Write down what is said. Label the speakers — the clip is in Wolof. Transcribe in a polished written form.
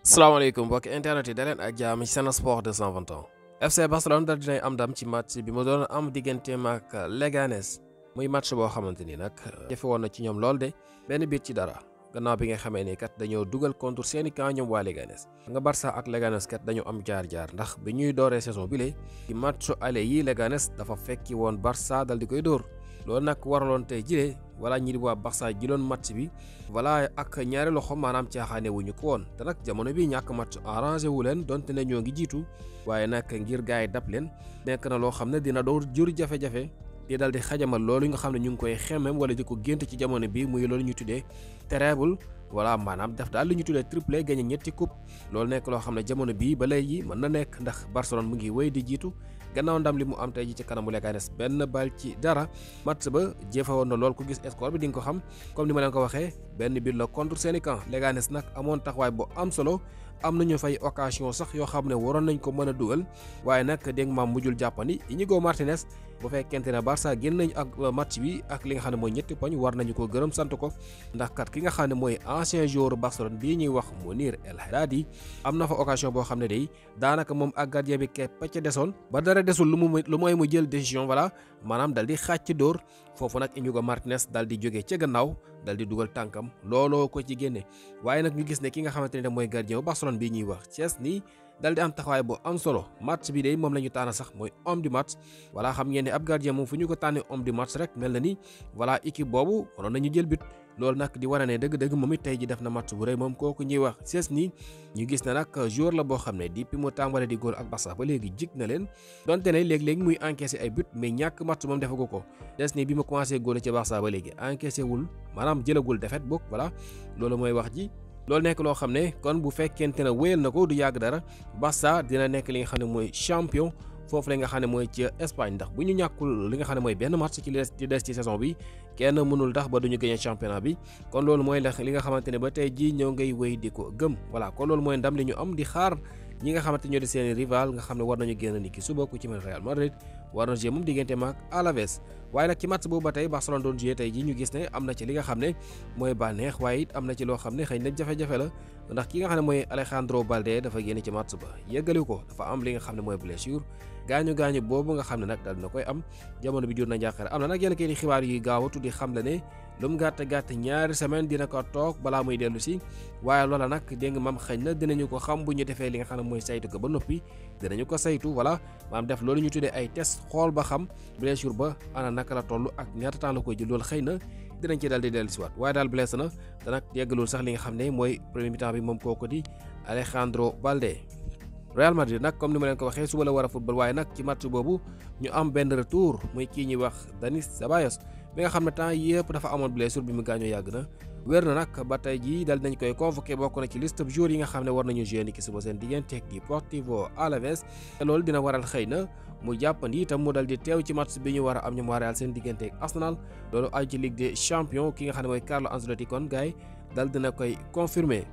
Speaker 1: salaamaaleykum mbokki internet yi daleen ak jaam ci Sen Sport 221. FC Barcelone dal dinay am ndam ci match bi mu doon am digganteem ak Leganés muy match boo xamante ni nag jafe woon na ci ñoom lool de benn biit ci dara gannaaw bi nga xamee ni kat dañoo dugal contre seeni camp ñoom waa Leganés nga Barça ak Leganés kat dañoo am jaar-jaar ndax bi ñuy dooree saison bi ci match aller yi Leganés dafa fekki woon Barça dal di koy dóor loolu nag waraloon tey jile wala ñi di waa Barça jëloon match bi voilà ak ñaari loxo maanaam caaxaane wuñu ko woon te nag jamono bi ñàkk match arrangé wu leen donte ne ñoo ngi jiitu waaye nag ngir gars yi dab leen nekk na loo xam ne dina door jur jafe-jafe di dal di xajamal loolu nga xam ne ñu ngi koy xemmem wala di ko gént ci jamono bi muy loolu ñu tuddee treble voilà maanaam def daal li ñu tuddee triplé gagné ñetti coupe loolu nekk loo xam ne jamono bii ba léegi mën na nekk ndax Barcelone mu ngi wéy di jiitu gannaaw ndam li mu am tey ji ci kanamu Leganés benn bal ci dara match ba jëfe woon na lool ku gis score bi di nga ko xam comme ni ma leen ko waxee benn but la contre seeni camp Leganés nag amoon taxawaay bu am solo am nañu fay occasion sax yoo xam ne waroon nañ ko mën a dugal waaye nag dégg ma mujjul jàppandi Íñigo Martínez bu fekkente ne Barça génn nañ ak match bi ak li nga xam ne mooy ñetti poñ war nañu ko gërëm sant ko ndax kat ki nga xam ne mooy ancien joueur Barcelone bii ñuy wax Munir El Haddadi am na fa occasion boo xam ne day daanaka moom ak gardien bi képp ca desoon ba dara desul lu mooy mu jël décision voilà maanaam dal di xàcc dóor foofu nag Íñigo Martínez dal di jógee ca gannaaw dal di dugal tànkam looloo ko ci génne waaye nag ñu gis ne ki nga xamante ne mooy gardien Barcelone bii ñuy wax Chesney dal di am taxawaay bu am solo match bi de moom la ñu tànn sax mooy homme du match voilà xam ngeen ne ab gardien moom fu ñu ko tànnee homme du match rek mel na ni voilà équipe boobu waroon nañu jël but loolu nag di wane ne dëgg-dëgg moom it tey ji def na match bu rëy moom kooku ñuy wax Chesney ñu gis ne nag joueur la boo xam ne depuis mu tàmbale di góol ak Barça ba léegi jig na leen donte ne léegi-léegi muy encaissé ay but mais ñàkk match moom defagu ko Chesney bi mu commencé góol ci Barça ba léegi encaissé wul maanaam jëlagul défaite bokk voilà loolu mooy wax ji loolu nekk loo xam ne kon bu fekkente ne wéyal na ko du yàgg dara Barça dina nekk li nga xam ne mooy champion foofu la nga xam ne mooy ci Espagne ndax bu ñu ñàkkul li nga xam ne mooy benn match ci des ci saison bi kenn mënul tax ba duñu gagné championnat bi kon loolu mooy li nga xamante ne ba tey jii ñoo ngay wéy di ko gëm voilà kon loolu mooy ndam li ñu am di xaar ñi nga xamante ñoo di seeni rival nga xam ne war nañu génn ni ki suba ku ci mel Real Madrid war na jouer moom diggante maak Alaves waaye nag ci match boobu ba tey Barcelone doon jouer tey ji ñu gis ne am na ci li nga xam ne mooy bànneex waaye it am na ci loo xam ne xëy na jafe-jafe la ndax ki nga xam ne mooy Alejandro Balde dafa génn ci match ba yeggali ko dafa am li nga xam ne mooy blessure gaañu boobu nga xam ne nag dal na koy am jamono bi jur na njàqare am na nag yenn kay di xibaar yuy gaawatu di xam la ne lu mu gàtt ñaari semaine dina ko toog balaa muy dellu si waaye loola nag dégg nga maam xëy na dinañu ko xam bu ñu defee li nga xam ne mooy saytu ko ba noppi dinañu ko saytu voilà maam def loolu ñu tuddee ay test xool ba xam blessure ba ana naka la toll ak ñaata temps la koy jël loolu xëy na dinañ ci dal di dellu si waat waaye daal blessé na te nag yeggalul sax li nga xam ne mooy premier mi-temps bi moom kooku di Alejandro Balde. Real Madrid nag comme ni ma leen ko waxee suba la war a football waaye nag ci match boobu ñu am benn retour muy kii ñuy wax Dani Ceballos bi nga xam ne temps yëpp dafa amoon blessure bi mu gaañoo yàgg na wér na nag ba tey jii dal nañ koy convoqué bokk na ci liste joueurs yi nga xam ne war nañu jouer ni ki suba seen diggante ak Deportivo Alaves te loolu dina waral xëy na mu jàppandi itam mu dal di teew ci match bi ñu war a am ñoom waa Real seen diggante ak Arsenal loolu aju ci Ligue des Champions ki nga xam ne mooy Carlo Ancelotti kon gars yi dal dina koy confirmer